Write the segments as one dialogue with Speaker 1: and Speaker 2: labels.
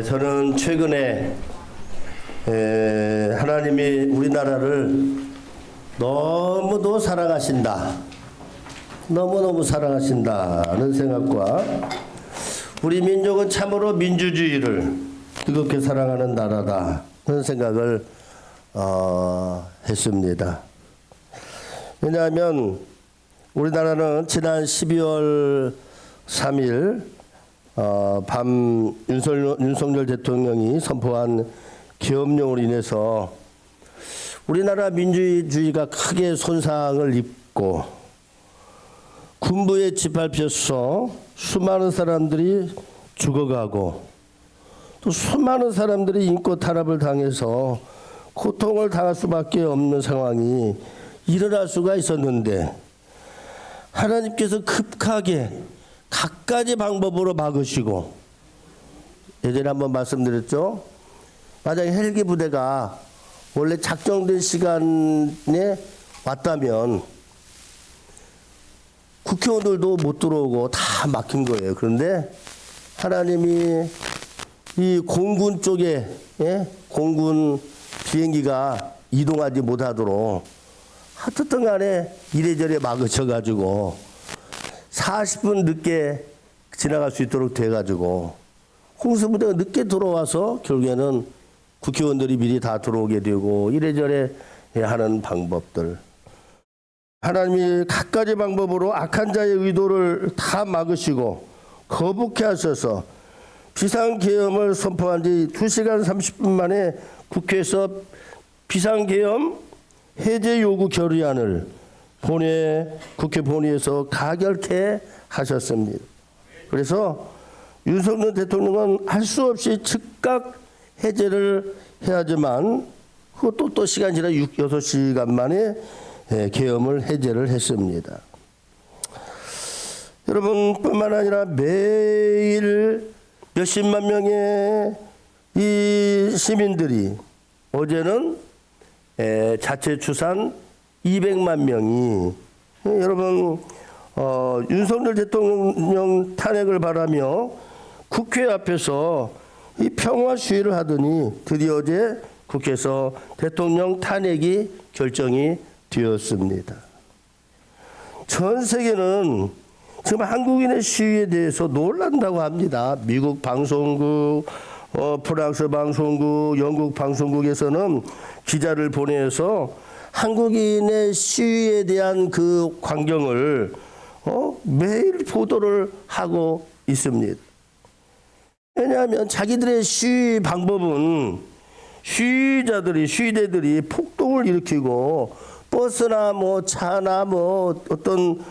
Speaker 1: 저는 최근에 하나님이 우리나라를 너무도 사랑하신다. 너무너무 사랑하신다는 생각과 우리 민족은 참으로 민주주의를 뜨겁게 사랑하는 나라다는 생각을 했습니다. 왜냐하면 우리나라는 지난 12월 3일 밤 윤석열 대통령이 선포한 계엄령으로 인해서 우리나라 민주주의가 크게 손상을 입고 군부에 짓밟혀서 수많은 사람들이 죽어가고 또 수많은 사람들이 인권 탄압을 당해서 고통을 당할 수밖에 없는 상황이 일어날 수가 있었는데 하나님께서 급하게 갖가지 방법으로 막으시고, 예전에 한번 말씀드렸죠. 만약에 헬기 부대가 원래 작정된 시간에 왔다면 국회의원들도 못 들어오고 다 막힌 거예요. 그런데 하나님이 이 공군 쪽에 공군 비행기가 이동하지 못하도록 하여튼 간에 이래저래 막으셔가지고 40분 늦게 지나갈 수 있도록 돼가지고 홍수부대가 늦게 들어와서 결국에는 국회의원들이 미리 다 들어오게 되고 이래저래 하는 방법들. 하나님이 갖가지 방법으로 악한 자의 의도를 다 막으시고 거북해 하셔서 비상계엄을 선포한 지 2시간 30분 만에 국회에서 비상계엄 해제 요구 결의안을 국회 본회의에서 가결케 하셨습니다. 그래서 윤석열 대통령은 할 수 없이 즉각 해제를 해야지만 그것도 또 시간 지나 6-6시간 만에 계엄을 해제를 했습니다. 여러분 뿐만 아니라 매일 몇십만 명의 이 시민들이 어제는 자체 추산 200만 명이 여러분 윤석열 대통령 탄핵을 바라며 국회 앞에서 이 평화 시위를 하더니 드디어 어제 국회에서 대통령 탄핵이 결정이 되었습니다. 전 세계는 지금 한국인의 시위에 대해서 놀란다고 합니다. 미국 방송국, 프랑스 방송국, 영국 방송국에서는 기자를 보내서 한국인의 시위에 대한 그 광경을 매일 보도를 하고 있습니다. 왜냐하면 자기들의 시위 방법은 시위대들이 폭동을 일으키고 버스나 뭐 차나 뭐 어떤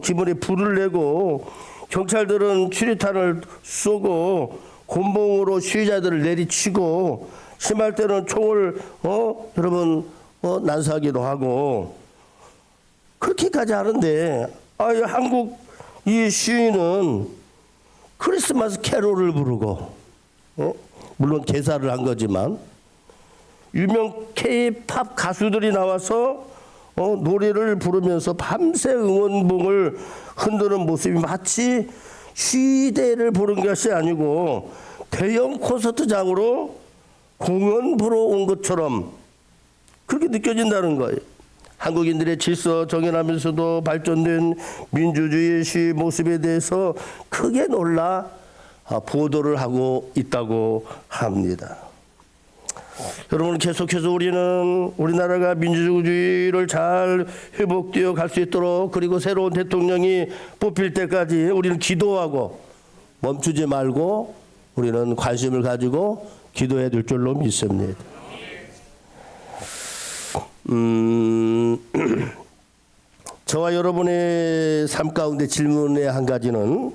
Speaker 1: 기물에 불을 내고 경찰들은 추리탄을 쏘고 곤봉으로 시위자들을 내리치고 심할 때는 총을 여러분 난사하기도 하고 그렇게까지 하는데 한국 이 시위는 크리스마스 캐롤을 부르고 물론 개사를 한 거지만 유명 K-팝 가수들이 나와서 노래를 부르면서 밤새 응원봉을 흔드는 모습이 마치 시대를 보는 것이 아니고 대형 콘서트장으로 공연 보러 온 것처럼 그렇게 느껴진다는 거예요. 한국인들의 질서 정연하면서도 발전된 민주주의 시위 모습에 대해서 크게 놀라 보도를 하고 있다고 합니다. 여러분 계속해서 우리는 우리나라가 민주주의를 잘 회복되어 갈 수 있도록 그리고 새로운 대통령이 뽑힐 때까지 우리는 기도하고 멈추지 말고 우리는 관심을 가지고 기도해야 될 줄로 믿습니다. 저와 여러분의 삶 가운데 질문의 한 가지는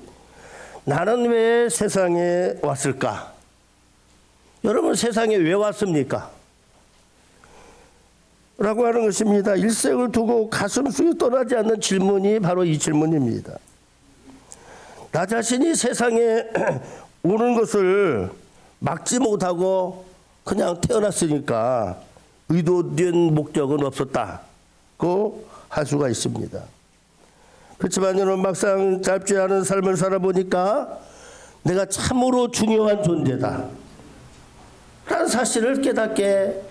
Speaker 1: 나는 왜 세상에 왔을까? 여러분 세상에 왜 왔습니까? 라고 하는 것입니다. 일생을 두고 가슴속에 떠나지 않는 질문이 바로 이 질문입니다. 나 자신이 세상에 오는 것을 막지 못하고 그냥 태어났으니까 의도된 목적은 없었다고 할 수가 있습니다. 그렇지만 여러분 막상 짧지 않은 삶을 살아보니까 내가 참으로 중요한 존재다. 특별한 사실을 깨닫게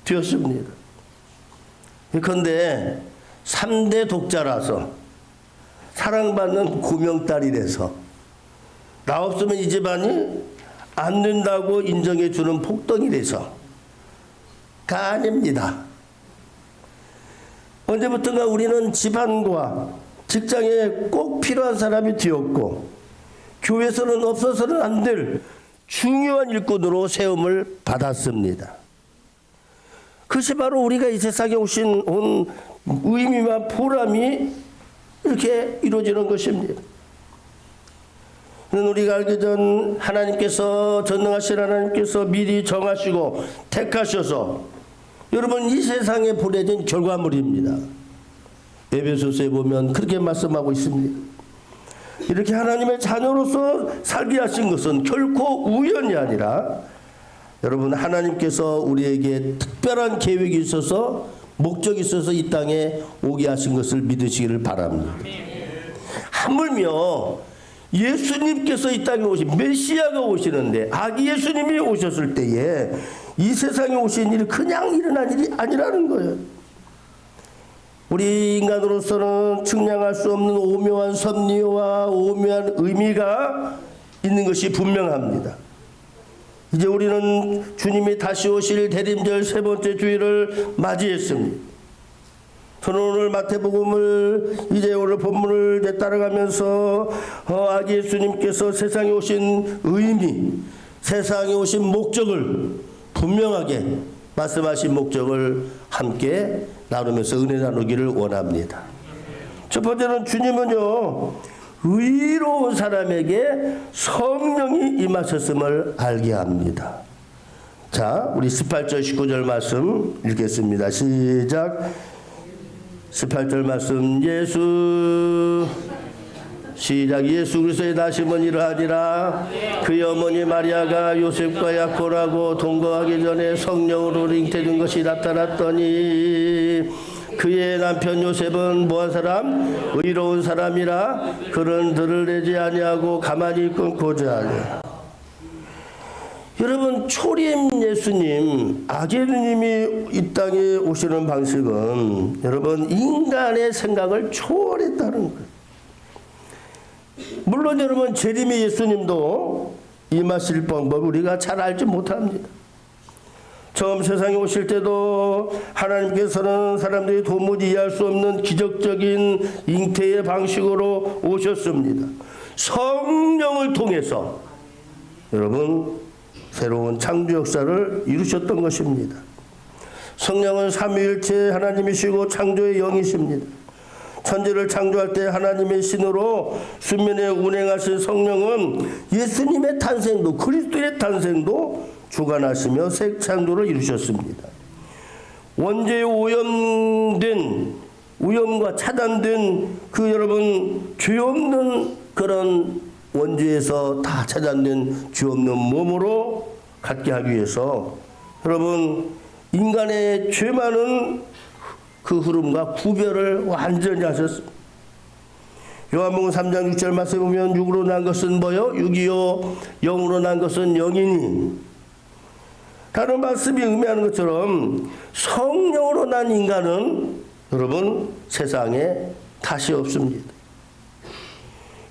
Speaker 1: 되었습니다. 그런데 3대 독자라서 사랑받는 고명딸이라서 나 없으면 이 집안이 안 된다고 인정해 주는 폭덩이라서가 아닙니다. 언제부턴가 우리는 집안과 직장에 꼭 필요한 사람이 되었고 교회에서는 없어서는 안 될 중요한 일꾼으로 세움을 받았습니다. 그것이 바로 우리가 이 세상에 온 의미와 보람이 이렇게 이루어지는 것입니다. 우리가 알기 전 하나님께서, 전능하신 하나님께서 미리 정하시고 택하셔서 여러분 이 세상에 보내진 결과물입니다. 에베소서에 보면 그렇게 말씀하고 있습니다. 이렇게 하나님의 자녀로서 살게 하신 것은 결코 우연이 아니라 여러분 하나님께서 우리에게 특별한 계획이 있어서 목적이 있어서 이 땅에 오게 하신 것을 믿으시기를 바랍니다. 하물며 예수님께서 이 땅에 오신 메시아가 오시는데 아기 예수님이 오셨을 때에 이 세상에 오신 일이 그냥 일어난 일이 아니라는 거예요. 우리 인간으로서는 측량할 수 없는 오묘한 섭리와 오묘한 의미가 있는 것이 분명합니다. 이제 우리는 주님이 다시 오실 대림절 세 번째 주일을 맞이했습니다. 저는 오늘 마태복음을 이제 오늘 본문을 이제 따라가면서 아기 예수님께서 세상에 오신 의미, 세상에 오신 목적을 분명하게 말씀하신 목적을 함께 나누면서 은혜 나누기를 원합니다. 첫 번째는 주님은요 의로운 사람에게 성령이 임하셨음을 알게 합니다. 자, 우리 18절 19절 말씀 읽겠습니다. 시작. 18절 말씀. 시작. 예수 그리스도의 나심은 이러하니라. 그의 어머니 마리아가 요셉과 약혼하고 동거하기 전에 성령으로 잉태된 것이 나타났더니 그의 남편 요셉은 뭐한 사람? 의로운 사람이라 그는 들을 내지 아니하고 가만히 끊고자 하냐. 여러분 초림 예수님 아기예수님이 이 땅에 오시는 방식은 여러분 인간의 생각을 초월했다는 거예요. 물론 여러분 재림의 예수님도 임하실 방법 우리가 잘 알지 못합니다. 처음 세상에 오실 때도 하나님께서는 사람들이 도무지 이해할 수 없는 기적적인 잉태의 방식으로 오셨습니다. 성령을 통해서 여러분 새로운 창조 역사를 이루셨던 것입니다. 성령은 삼위일체 하나님이시고 창조의 영이십니다. 천지를 창조할 때 하나님의 신으로 수면에 운행하신 성령은 예수님의 탄생도 그리스도의 탄생도 주관하시며 새 창조를 이루셨습니다. 원죄에 오염과 차단된 그 여러분 죄 없는 그런 원죄에서 다 차단된 죄 없는 몸으로 갖게 하기 위해서 여러분 인간의 죄 많은 그 흐름과 구별을 완전히 하셨습니다. 요한복음 3장 6절 말씀에 보면 육으로 난 것은 뭐요? 육이요 영으로 난 것은 영이니. 다른 말씀이 의미하는 것처럼 성령으로 난 인간은 여러분 세상에 다시 없습니다.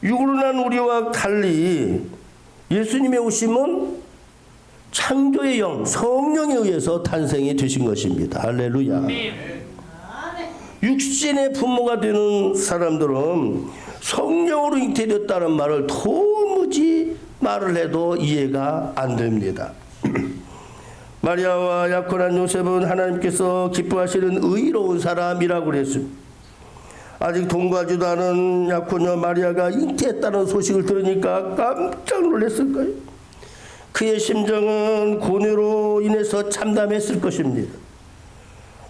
Speaker 1: 육으로 난 우리와 달리 예수님의 오심은 창조의 영, 성령에 의해서 탄생이 되신 것입니다. 할렐루야. 육신의 부모가 되는 사람들은 성령으로 잉태되었다는 말을 도무지 말을 해도 이해가 안 됩니다. 마리아와 약혼한 요셉은 하나님께서 기뻐하시는 의로운 사람이라고 그랬습니다. 아직 동거하지도 않은 약혼녀 마리아가 잉태했다는 소식을 들으니까 깜짝 놀랐을 거예요. 그의 심정은 고뇌로 인해서 참담했을 것입니다.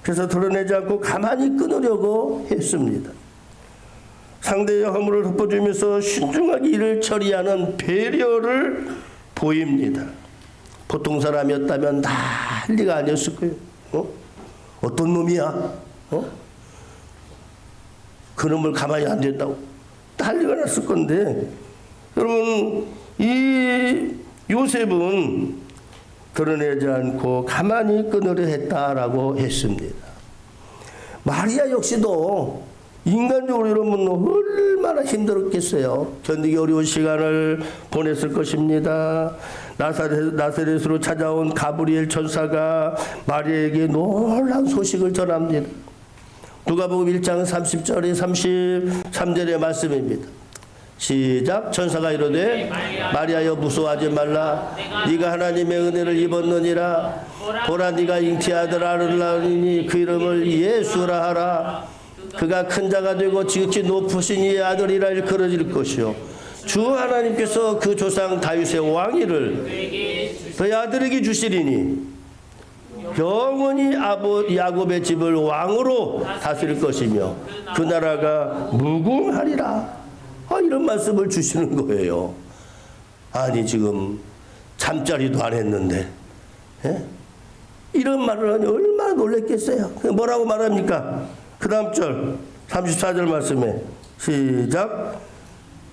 Speaker 1: 그래서 드러내지 않고 가만히 끊으려고 했습니다. 상대의 허물을 덮어주면서 신중하게 일을 처리하는 배려를 보입니다. 보통 사람이었다면 난리가 아니었을 거예요. 어떤 놈이야? 그놈을 가만히 안 된다고 난리가 났을 건데 여러분 이 요셉은 드러내지 않고 가만히 끊으려 했다라고 했습니다. 마리아 역시도 인간적으로 여러분 얼마나 힘들었겠어요. 견디기 어려운 시간을 보냈을 것입니다. 나사렛으로 찾아온 가브리엘 천사가 마리아에게 놀라운 소식을 전합니다. 누가복음 1장 30절에 33절의 말씀입니다. 시작. 천사가 이르되 마리아여 무서워하지 말라. 네가 하나님의 은혜를 입었느니라. 보라 네가 잉태아들 아들나으니 그 이름을 예수라 하라. 그가 큰 자가 되고 지극히 높으신 이의 아들이라 일컬어질 것이요 주 하나님께서 그 조상 다윗의 왕위를 그의 아들에게 주시리니 영원히 야곱의 집을 왕으로 다스릴 것이며 그 나라가 무궁하리라. 이런 말씀을 주시는 거예요. 아니 지금 잠자리도 안 했는데 이런 말을 하니 얼마나 놀랬겠어요. 뭐라고 말합니까? 그 다음 절 34절 말씀에 시작.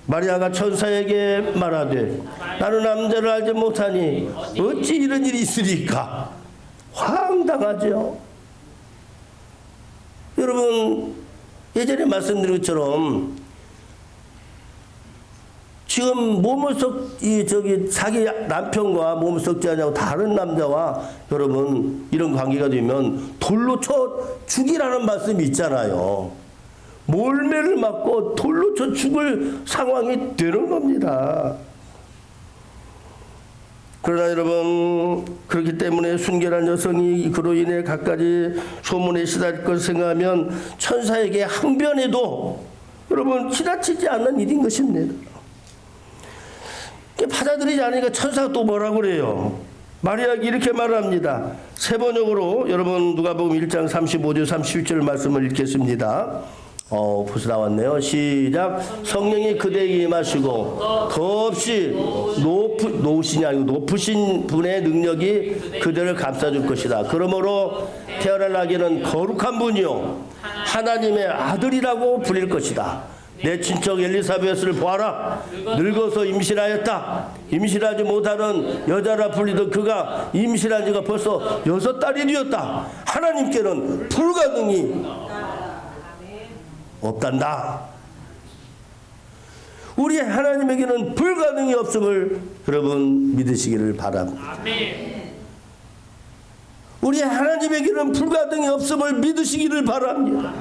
Speaker 1: 마리아가 천사에게 말하되 나는 남자를 알지 못하니 어찌 이런 일이 있으리까. 황당하죠. 여러분 예전에 말씀드린 것처럼 지금 몸을 자기 남편과 몸을 썩지 않냐고 다른 남자와 여러분 이런 관계가 되면 돌로 쳐 죽이라는 말씀이 있잖아요. 몰매를 맞고 돌로 쳐 죽을 상황이 되는 겁니다. 그러나 여러분 그렇기 때문에 순결한 여성이 그로 인해 갖가지 소문에 시달릴 것을 생각하면 천사에게 항변해도 여러분 지나치지 않는 일인 것입니다. 받아들이지 않으니까 천사가 또 뭐라고 그래요? 마리아가 이렇게 말합니다. 세 번역으로 여러분 누가복음 1장 35절 37절 말씀을 읽겠습니다. 벌써 나왔네요. 시작. 성령이 그대에게 임하시고 더없이 높으신 아니고 높으신 분의 능력이 그대를 감싸줄 것이다. 그러므로 태어날 아기는 거룩한 분이요 하나님의 아들이라고 불릴 것이다. 내 친척 엘리사벳을 보아라. 늙어서 임신하였다. 임신하지 못하는 여자라 불리던 그가 임신한 지가 벌써 6달이 되었다. 하나님께는 불가능이 없단다. 우리 하나님에게는 불가능이 없음을 여러분 믿으시기를 바랍니다. 우리 하나님에게는 불가능이 없음을 믿으시기를 바랍니다.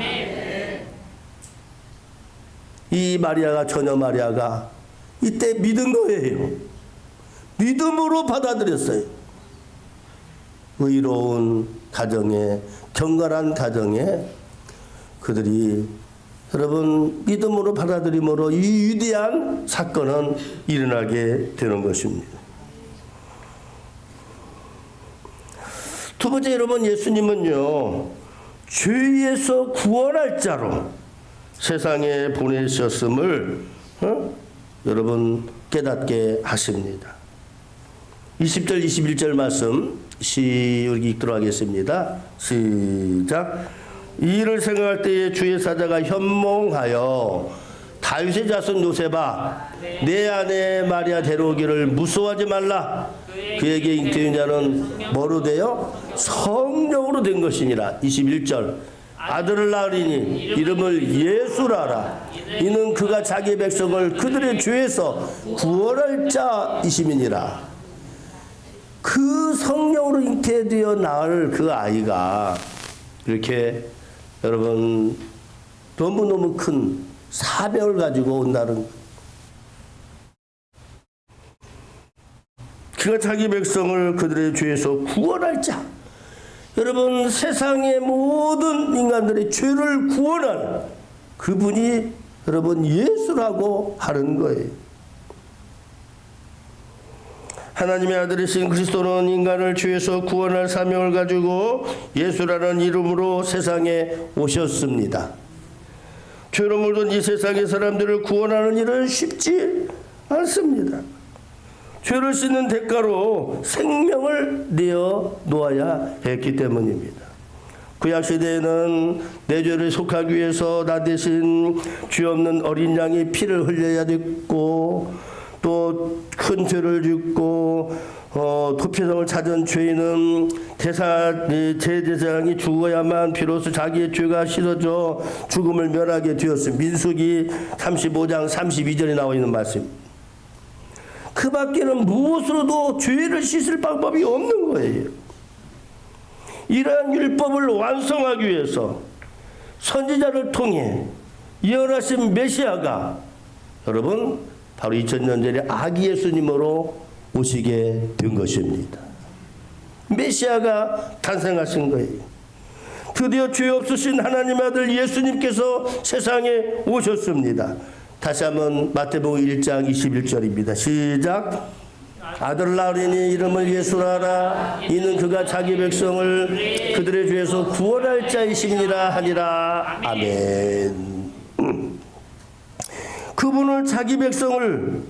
Speaker 1: 이 마리아가 처녀 마리아가 이때 믿은 거예요. 믿음으로 받아들였어요. 의로운 가정에 경건한 가정에 그들이 여러분 믿음으로 받아들임으로 이 위대한 사건은 일어나게 되는 것입니다. 두 번째 여러분 예수님은요 죄에서 구원할 자로 세상에 보내셨음을 여러분 깨닫게 하십니다. 20절 21절 말씀 여기 읽도록 하겠습니다. 시작. 이 일을 생각할 때에 주의 사자가 현몽하여 다윗의 자손 요셉아 내 아내 마리아 데려오기를 무서워하지 말라. 그에게 잉태인 자는 뭐로 되어 성령으로 된 것이니라. 21절 아들을 낳으리니 이름을 예수라라. 이는 그가 자기 백성을 그들의 죄에서 구원할 자이심이니라. 그 성령으로 잉태되어 낳을 그 아이가 이렇게 여러분 너무너무 큰 사명을 가지고 온다는, 그가 자기 백성을 그들의 죄에서 구원할 자. 여러분 세상의 모든 인간들의 죄를 구원할 그분이 여러분 예수라고 하는 거예요. 하나님의 아들이신 그리스도는 인간을 죄에서 구원할 사명을 가지고 예수라는 이름으로 세상에 오셨습니다. 죄로 물든 이 세상의 사람들을 구원하는 일은 쉽지 않습니다. 죄를 씻는 대가로 생명을 내어 놓아야 했기 때문입니다. 구약시대에는 내 죄를 속하기 위해서 나 대신 죄 없는 어린 양이 피를 흘려야 됐고 또 큰 죄를 짓고 도피성을 찾은 죄인은 제사장이 죽어야만 비로소 자기의 죄가 씻어져 죽음을 면하게 되었습니다. 민수기 35장 32절에 나와 있는 말씀. 그 밖에는 무엇으로도 죄를 씻을 방법이 없는 거예요. 이러한 율법을 완성하기 위해서 선지자를 통해 예언하신 메시아가 여러분 바로 2000년 전에 아기 예수님으로 오시게 된 것입니다. 메시아가 탄생하신 거예요. 드디어 죄 없으신 하나님의 아들 예수님께서 세상에 오셨습니다. 다시 한번 마태복음 1장 21절입니다. 시작. 아들 낳으리니 이름을 예수라 하라. 이는 그가 자기 백성을 그들의 죄에서 구원할 자이심이라 하니라. 아멘. 그분은 자기 백성을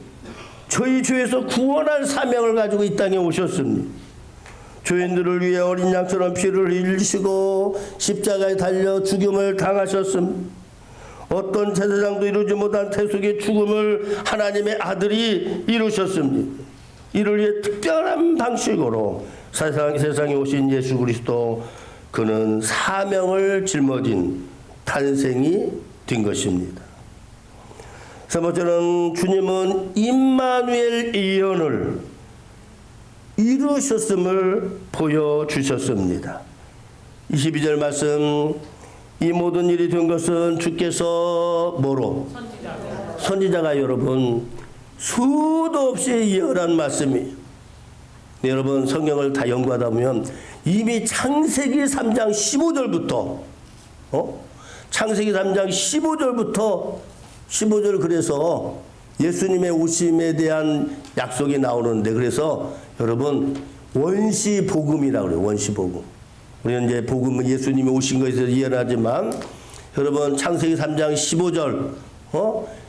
Speaker 1: 저희 죄에서 구원할 사명을 가지고 이 땅에 오셨습니다. 죄인들을 위해 어린 양처럼 피를 흘리시고 십자가에 달려 죽임을 당하셨습니다. 어떤 제사장도 이루지 못한 태속의 죽음을 하나님의 아들이 이루셨습니다. 이를 위해 특별한 방식으로 세상에 오신 예수 그리스도, 그는 사명을 짊어진 탄생이 된 것입니다. 세 번째는 주님은 임마누엘 예언을 이루셨음을 보여주셨습니다. 22절 말씀. 이 모든 일이 된 것은 주께서 뭐로? 선지자가 여러분 수도 없이 예언한 말씀이에요. 여러분 성경을 다 연구하다 보면 이미 창세기 3장 15절부터 창세기 3장 15절 그래서 예수님의 오심에 대한 약속이 나오는데, 그래서 여러분 원시복음이라고 그래요. 원시복음. 우리는 이제 복음은 예수님이 오신 것에 대해서 예언하지만 여러분 창세기 3장 15절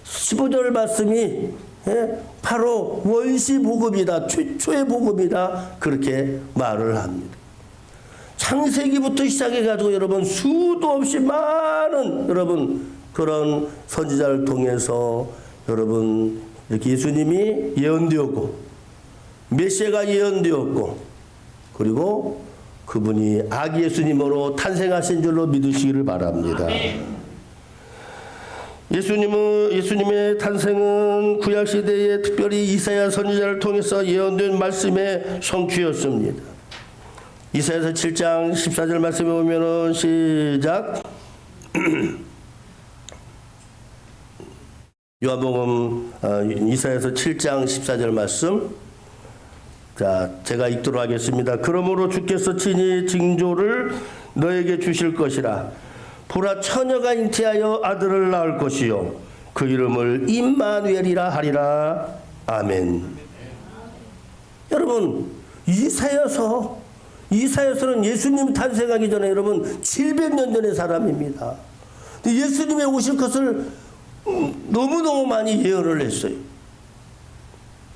Speaker 1: 15절 말씀이 바로 원시복음이다. 최초의 복음이다. 그렇게 말을 합니다. 창세기부터 시작해가지고 여러분 수도 없이 많은 여러분 그런 선지자를 통해서 여러분 이렇게 예수님이 예언되었고 메시아가 예언되었고 그리고 그분이 아기 예수님으로 탄생하신 줄로 믿으시기를 바랍니다. 예수님의 탄생은 구약시대에 특별히 이사야 선지자를 통해서 예언된 말씀의 성취였습니다. 이사야서 7장 14절 말씀에 보면은 시작. 요한복음 이사야서 7장 14절 말씀. 자, 제가 읽도록 하겠습니다. 그러므로 주께서 친히 징조를 너에게 주실 것이라. 보라, 처녀가 잉태하여 아들을 낳을 것이요 그 이름을 임마누엘이라 하리라. 아멘. 여러분 이사야서는 예수님이 탄생하기 전에 여러분 700년 전의 사람입니다. 예수님이 오실 것을 너무너무 많이 예언을 했어요.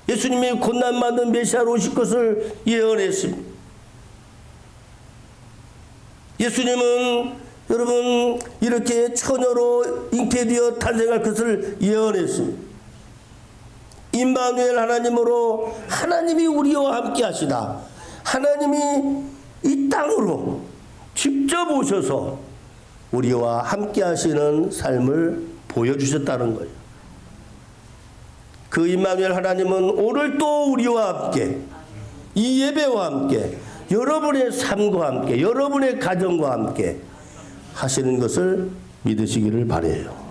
Speaker 1: 예수님이 고난받는 메시아로 오실 것을 예언했습니다. 예수님은 여러분 이렇게 처녀로 잉태되어 탄생할 것을 예언했습니다. 임마누엘 하나님으로 하나님이 우리와 함께 하시다. 하나님이 이 땅으로 직접 오셔서 우리와 함께 하시는 삶을 보여주셨다는 거예요. 그 임마누엘 하나님은 오늘 또 우리와 함께 이 예배와 함께 여러분의 삶과 함께 여러분의 가정과 함께 하시는 것을 믿으시기를 바라요.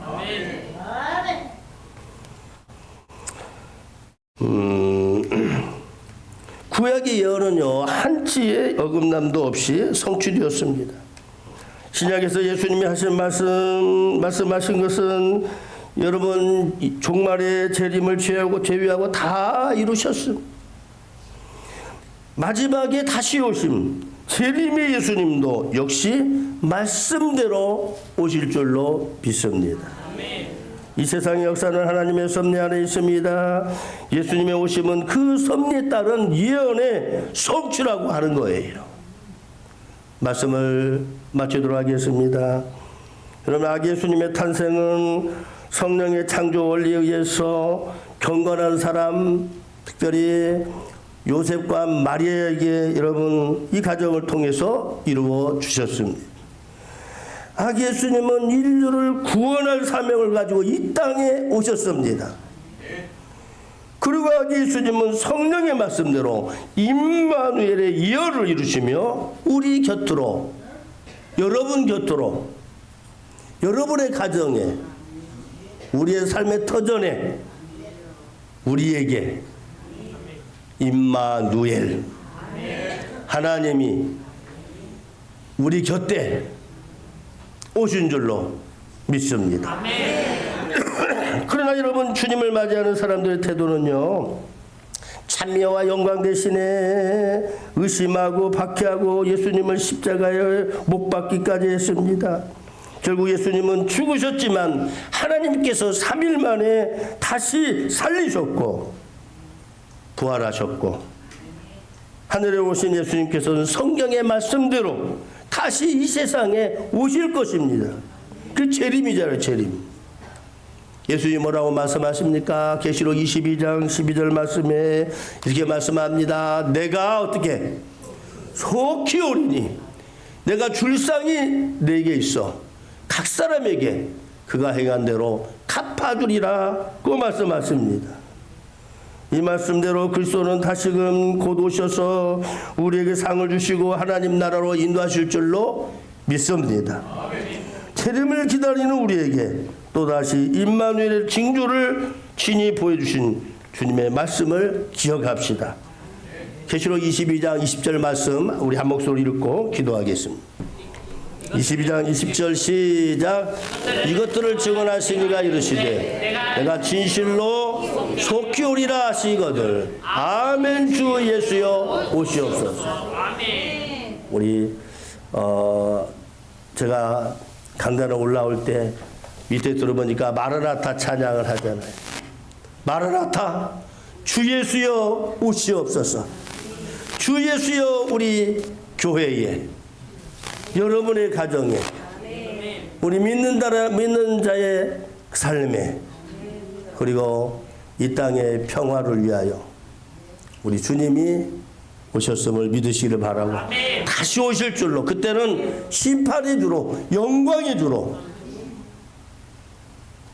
Speaker 1: 구약의 예언은요 한치의 어긋남도 없이 성취되었습니다. 신약에서 예수님이 하신 말씀하신 것은 여러분 종말의 재림을 제외하고 다 이루셨습니다. 마지막에 다시 오심 재림의 예수님도 역시 말씀대로 오실 줄로 믿습니다. 이 세상의 역사는 하나님의 섭리 안에 있습니다. 예수님의 오심은 그 섭리에 따른 예언의 성취라고 하는 거예요. 말씀을 마치도록 하겠습니다. 여러분 아기 예수님의 탄생은 성령의 창조 원리에 의해서 경건한 사람, 특별히 요셉과 마리아에게 여러분 이 가정을 통해서 이루어 주셨습니다. 아기 예수님은 인류를 구원할 사명을 가지고 이 땅에 오셨습니다. 그리고 아기 예수님은 성령의 말씀대로 임마누엘의 이어를 이루시며 우리 곁으로, 여러분 곁으로, 여러분의 가정에, 우리의 삶의 터전에 우리에게 임마누엘, 하나님이 우리 곁에 오신 줄로 믿습니다. 그러나 여러분, 주님을 맞이하는 사람들의 태도는요, 찬미와 영광 대신에 의심하고 박해하고 예수님을 십자가에 못 박기까지 했습니다. 결국 예수님은 죽으셨지만 하나님께서 3일 만에 다시 살리셨고 부활하셨고, 하늘에 오신 예수님께서는 성경의 말씀대로 다시 이 세상에 오실 것입니다. 그 재림이잖아요, 재림. 예수님이 뭐라고 말씀하십니까? 계시록 22장 12절 말씀에 이렇게 말씀합니다. 내가 어떻게 속히 오리니 내가 줄 상이 내게 있어 각 사람에게 그가 행한 대로 갚아주리라고 말씀하십니다. 이 말씀대로 그리스도는 다시금 곧 오셔서 우리에게 상을 주시고 하나님 나라로 인도하실 줄로 믿습니다. 재림을 기다리는 우리에게 또다시 임마누엘의 징조를 친히 보여주신 주님의 말씀을 기억합시다. 계시록 22장 20절 말씀 우리 한 목소리 읽고 기도하겠습니다. 22장 20절 시작. 이것들을 증언하시니가 이르시되 내가 진실로 속히 오리라 하시거늘 아멘. 주 예수여 오시옵소서. 우리 제가 강단에 올라올 때 밑에 들어보니까 마라나타 찬양을 하잖아요. 마라나타 주 예수여 오시옵소서. 주 예수여 우리 교회에, 여러분의 가정에, 우리 믿는 자의 삶에, 그리고 이 땅의 평화를 위하여 우리 주님이 오셨음을 믿으시기를 바라고, 다시 오실 줄로, 그때는 심판의 주로 영광의 주로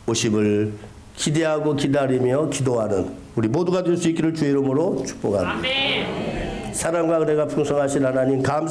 Speaker 1: 오심을 기대하고 기다리며 기도하는 우리 모두가 될 수 있기를 주의 이름으로 축복합니다. 사랑과 은혜가 풍성하신 하나님 감사